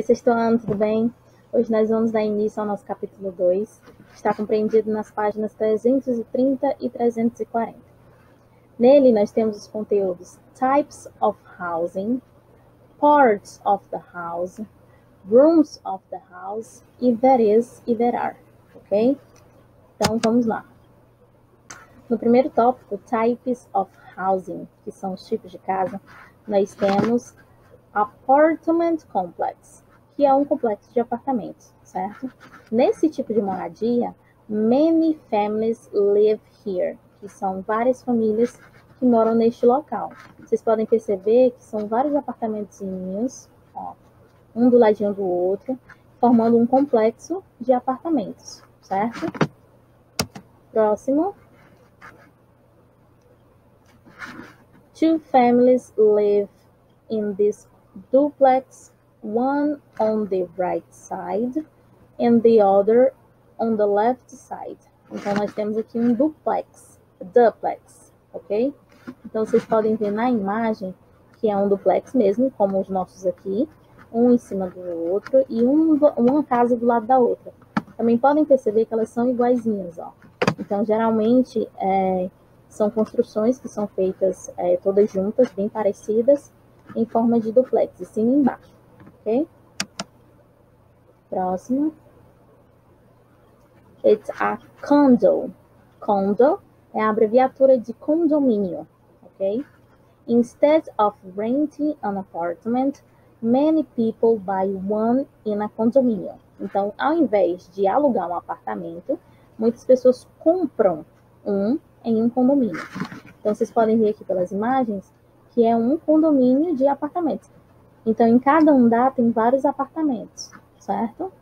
Oi, sexto ano, tudo bem? Hoje nós vamos dar início ao nosso capítulo 2, que está compreendido nas páginas 330 e 340. Nele nós temos os conteúdos Types of Housing, Parts of the House, Rooms of the House e There is e There are, ok? Então vamos lá. No primeiro tópico, Types of Housing, que são os tipos de casa, nós temos Apartment Complex, que é um complexo de apartamentos, certo? Nesse tipo de moradia, many families live here, que são várias famílias que moram neste local. Vocês podem perceber que são vários apartamentozinhos, ó, um do ladinho do outro, formando um complexo de apartamentos, certo? Próximo. Two families live in this duplex, one on the right side and the other on the left side. Então, nós temos aqui um duplex, ok? Então, vocês podem ver na imagem que é um duplex mesmo, como os nossos aqui, um em cima do outro e uma casa do lado da outra. Também podem perceber que elas são iguaizinhas, ó. Então, geralmente, são construções que são feitas todas juntas, bem parecidas, em forma de duplex, de cima e embaixo, ok? Próximo. It's a condo. Condo é a abreviatura de condomínio, ok? Instead of renting an apartment, many people buy one in a condominium. Então, ao invés de alugar um apartamento, muitas pessoas compram um em um condomínio. Então, vocês podem ver aqui pelas imagens que é um condomínio de apartamentos. Então, em cada andar tem vários apartamentos, certo?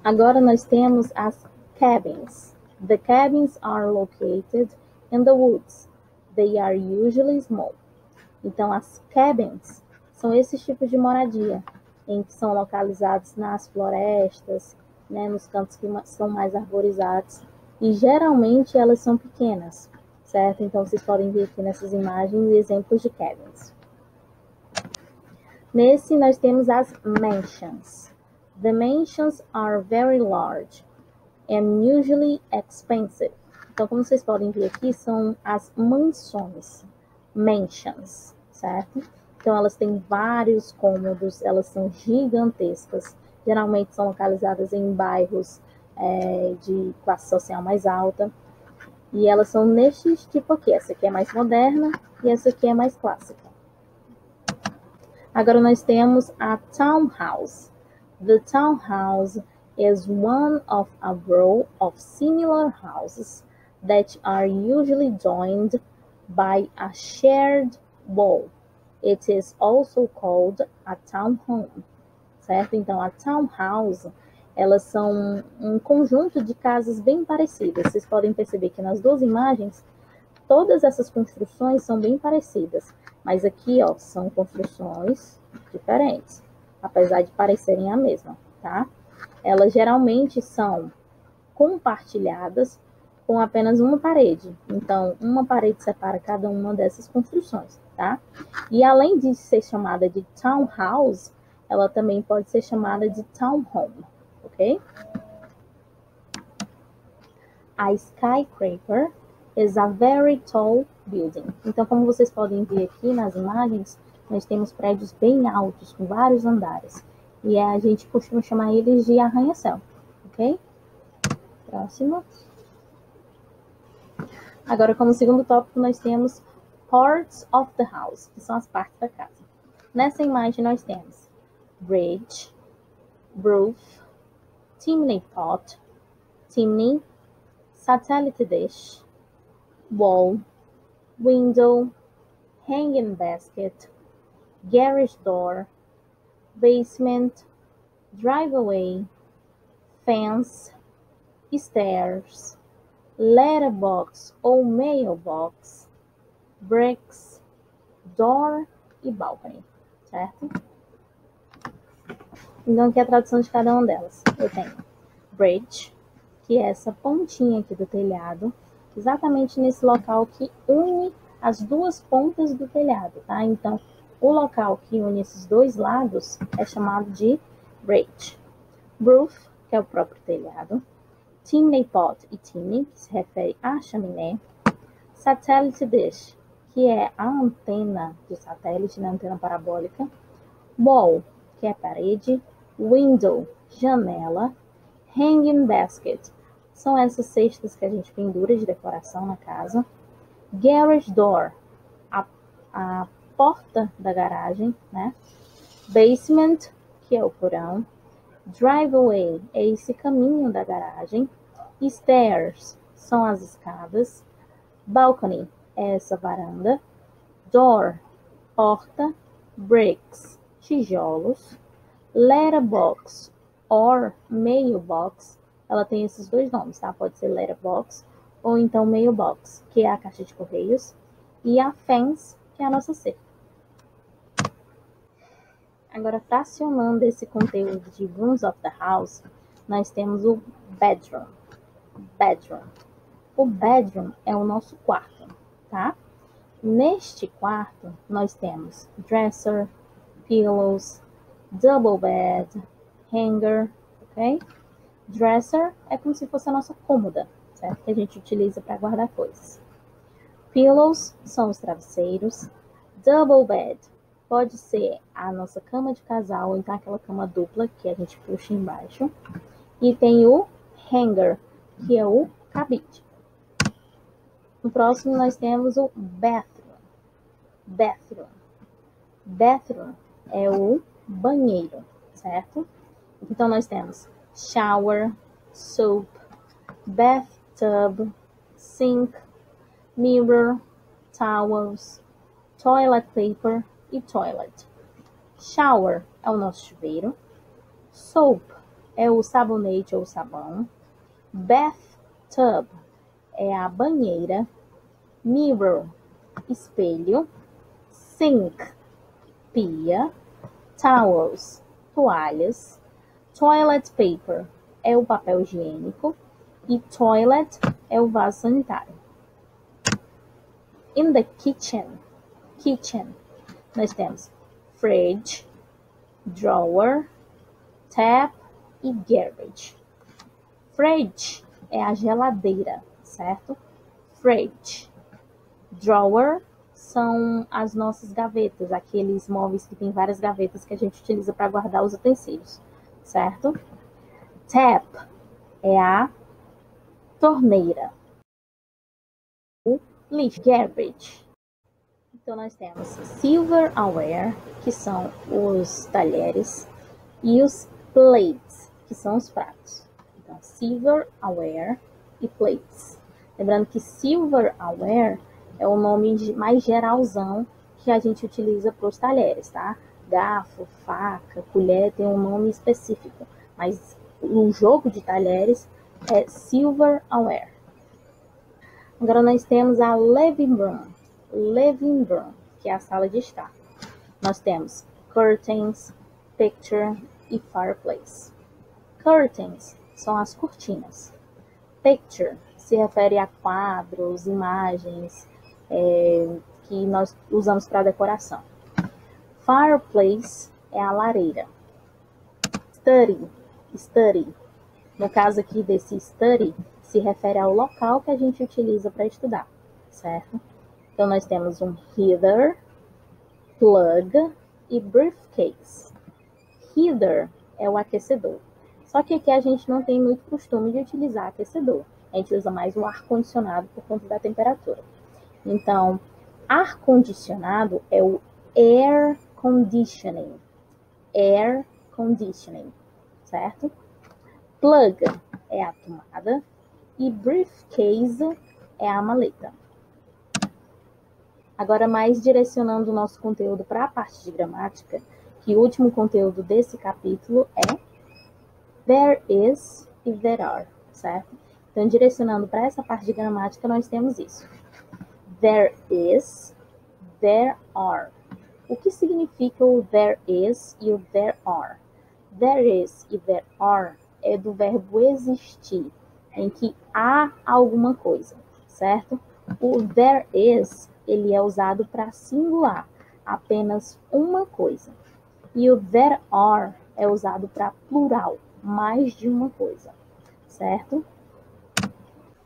Agora nós temos as cabins. The cabins are located in the woods. They are usually small. Então, as cabins são esses tipos de moradia, em que são localizados nas florestas, né, nos cantos que são mais arborizados. E geralmente elas são pequenas, certo? Então, vocês podem ver aqui nessas imagens exemplos de cabins. Nesse, nós temos as mansions. The mansions are very large and usually expensive. Então, como vocês podem ver aqui, são as mansões, mansions, certo? Então, elas têm vários cômodos, elas são gigantescas. Geralmente são localizadas em bairros de classe social mais alta. E elas são neste tipo aqui. Essa aqui é mais moderna e essa aqui é mais clássica. Agora nós temos a townhouse. The townhouse is one of a row of similar houses that are usually joined by a shared wall. It is also called a townhome. Certo? Então, a townhouse, elas são um conjunto de casas bem parecidas. Vocês podem perceber que nas duas imagens, todas essas construções são bem parecidas. Mas aqui, ó, são construções diferentes, apesar de parecerem a mesma, tá? Elas geralmente são compartilhadas com apenas uma parede. Então, uma parede separa cada uma dessas construções, tá? E além de ser chamada de townhouse, ela também pode ser chamada de townhome, ok? A skyscraper is a very tall building. Então, como vocês podem ver aqui nas imagens, nós temos prédios bem altos, com vários andares. E a gente costuma chamar eles de arranha-céu, ok? Próximo. Agora, como segundo tópico, nós temos parts of the house, que são as partes da casa. Nessa imagem, nós temos bridge, roof, chimney pot, chimney, satellite dish, wall, window, hanging basket, garage door, basement, driveway, fence, stairs, letterbox ou mailbox, bricks, door e balcony, certo? Então, aqui é a tradução de cada uma delas. Eu tenho bridge, que é essa pontinha aqui do telhado, exatamente nesse local que une as duas pontas do telhado, tá? Então, O local que une esses dois lados é chamado de bridge. Roof, que é o próprio telhado. Chimney pot e chimney, que se refere à chaminé. Satellite dish, que é a antena de satélite, né, antena parabólica. Wall, que é parede. Window, janela. Hanging basket, são essas cestas que a gente pendura de decoração na casa. Garage door, a porta da garagem, né? Basement, que é o porão. Driveway, é esse caminho da garagem. Stairs, são as escadas. Balcony, é essa varanda. Door, porta. Bricks, tijolos. Letterbox or mailbox, ela tem esses dois nomes, tá? Pode ser letterbox ou então mailbox, que é a caixa de correios, e a fence, que é a nossa cerca. Agora, fracionando esse conteúdo de rooms of the house, nós temos o bedroom. Bedroom. O bedroom é o nosso quarto, tá? Neste quarto, nós temos dresser, pillows, double bed, hanger, ok? Dresser é como se fosse a nossa cômoda, certo? Que a gente utiliza para guardar coisas. Pillows são os travesseiros. Double bed pode ser a nossa cama de casal, ou então aquela cama dupla que a gente puxa embaixo. E tem o hanger, que é o cabide. No próximo nós temos o bathroom. Bathroom. Bathroom é o banheiro, certo? Então nós temos shower, soap, bathtub, sink, mirror, towels, toilet paper e toilet. Shower é o nosso chuveiro. Soap é o sabonete ou sabão. Bathtub é a banheira. Mirror, espelho. Sink, pia. Towels, toalhas. Toilet paper é o papel higiênico. E toilet é o vaso sanitário. In the kitchen, nós temos fridge, drawer, tap e garage. Fridge é a geladeira, certo? Fridge. Drawer são as nossas gavetas, aqueles móveis que tem várias gavetas que a gente utiliza para guardar os utensílios, certo? Tap é a torneira. O lixo, garbage. Então nós temos silverware, que são os talheres, e os plates, que são os pratos. Então, silverware e plates. Lembrando que silverware é o nome mais geralzão que a gente utiliza para os talheres, tá? Garfo, faca, colher tem um nome específico, mas o jogo de talheres é silverware. Agora nós temos a living room, que é a sala de estar. Nós temos curtains, picture e fireplace. Curtains são as cortinas. Picture se refere a quadros, imagens que nós usamos para decoração. Fireplace é a lareira. Study. No caso aqui desse study, se refere ao local que a gente utiliza para estudar, certo? Então, nós temos um heater, plug e briefcase. Heater é o aquecedor. Só que aqui a gente não tem muito costume de utilizar aquecedor. A gente usa mais o ar-condicionado por conta da temperatura. Então, ar-condicionado é o air conditioning. Air conditioning, certo? Plug é a tomada e briefcase é a maleta. Agora, mais direcionando o nosso conteúdo para a parte de gramática, que o último conteúdo desse capítulo é there is e there are, certo? Então, direcionando para essa parte de gramática, nós temos isso. There is, there are. O que significa o there is e o there are? There is e there are é do verbo existir, em que há alguma coisa, certo? O there is, ele é usado para singular. apenas uma coisa. E o there are é usado para plural, mais de uma coisa, certo?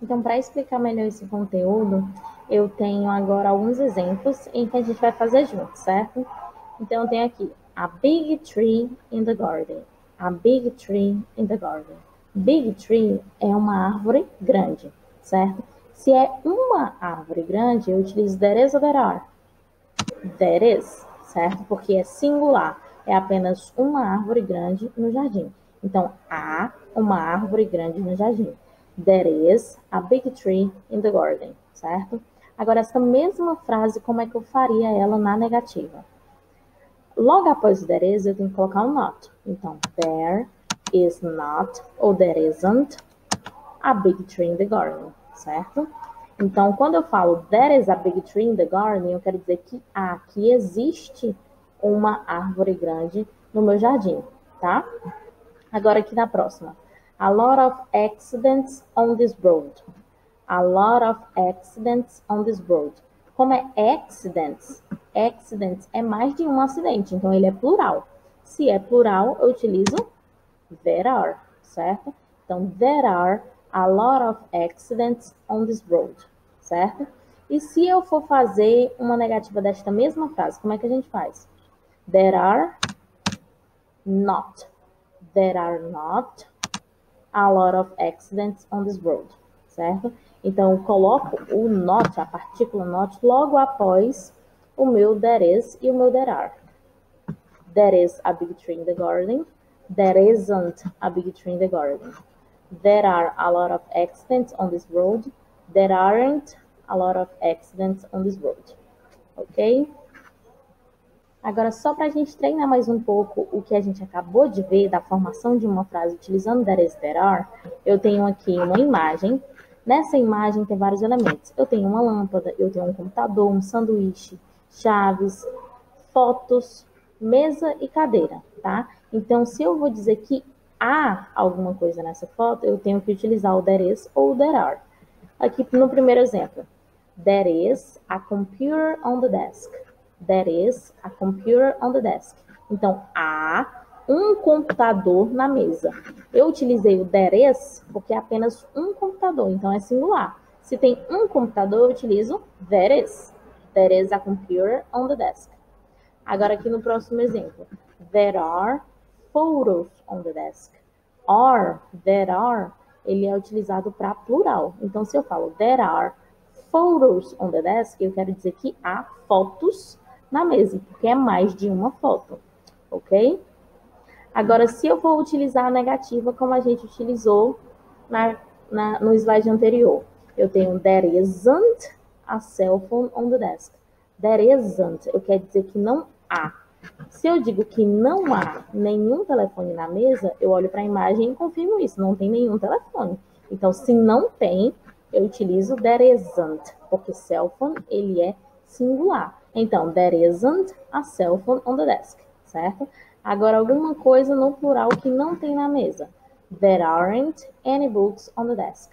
Então, para explicar melhor esse conteúdo, eu tenho agora alguns exemplos em que a gente vai fazer junto, certo? Então, eu tenho aqui a big tree in the garden. A big tree in the garden. Big tree é uma árvore grande, certo? Se é uma árvore grande, eu utilizo there is ou there are. There is, certo? Porque é singular. É apenas uma árvore grande no jardim. Então, há uma árvore grande no jardim. There is a big tree in the garden, certo? Agora, essa mesma frase, como é que eu faria ela na negativa? Logo após o there is, eu tenho que colocar um not. Então, there is not, ou there isn't, a big tree in the garden, certo? Então, quando eu falo there is a big tree in the garden, eu quero dizer que existe uma árvore grande no meu jardim, tá? Agora aqui na próxima. A lot of accidents on this road. A lot of accidents on this road. Como é accidents? Accidents é mais de um acidente, então ele é plural. Se é plural, eu utilizo there are, certo? Então, there are a lot of accidents on this road, certo? E se eu for fazer uma negativa desta mesma frase, como é que a gente faz? There are not. There are not a lot of accidents on this road, certo? Então, eu coloco o not, a partícula not, logo após o meu there is e o meu there are. There is a big tree in the garden. There isn't a big tree in the garden. There are a lot of accidents on this road. There aren't a lot of accidents on this road. Ok? Agora, só para a gente treinar mais um pouco o que a gente acabou de ver da formação de uma frase utilizando there is, there are, eu tenho aqui uma imagem. Nessa imagem tem vários elementos. Eu tenho uma lâmpada, eu tenho um computador, um sanduíche, chaves, fotos, mesa e cadeira, tá? Então, se eu vou dizer que há alguma coisa nessa foto, eu tenho que utilizar o there is ou o there are. Aqui no primeiro exemplo. There is a computer on the desk. There is a computer on the desk. Então, há um computador na mesa. Eu utilizei o there is porque é apenas um computador, então é singular. Se tem um computador, eu utilizo there is. There is a computer on the desk. Agora aqui no próximo exemplo. There are photos on the desk. There are, ele é utilizado para plural. Então, se eu falo there are photos on the desk, eu quero dizer que há fotos na mesa, porque é mais de uma foto, ok? Agora, se eu for utilizar a negativa, como a gente utilizou no slide anterior, eu tenho there isn't a cell phone on the desk. There isn't, eu quero dizer que não há. Se eu digo que não há nenhum telefone na mesa, eu olho para a imagem e confirmo isso, não tem nenhum telefone. Então, se não tem, eu utilizo there isn't, porque cell phone, ele é singular. Então, there isn't a cell phone on the desk, certo? Agora, alguma coisa no plural que não tem na mesa. There aren't any books on the desk.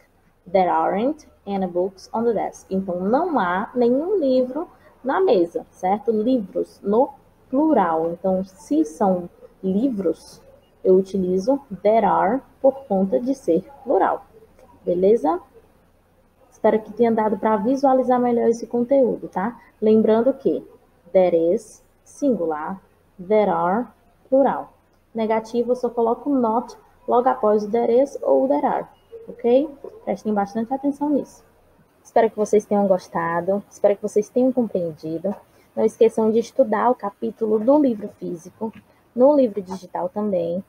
There aren't any books on the desk. Então, não há nenhum livro na mesa, certo? Livros no plural. Então, se são livros, eu utilizo there are por conta de ser plural. Beleza? Espero que tenha dado para visualizar melhor esse conteúdo, tá? Lembrando que there is, singular, there are, plural. Negativo, eu só coloco not logo após o there is ou o there are, ok? Prestem bastante atenção nisso. Espero que vocês tenham gostado, espero que vocês tenham compreendido. Não esqueçam de estudar o capítulo do livro físico, no livro digital também.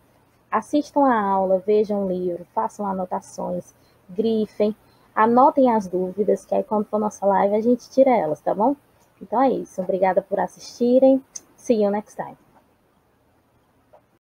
Assistam a aula, vejam o livro, façam anotações, grifem, anotem as dúvidas, que aí quando for nossa live a gente tira elas, tá bom? Então é isso. Obrigada por assistirem. See you next time.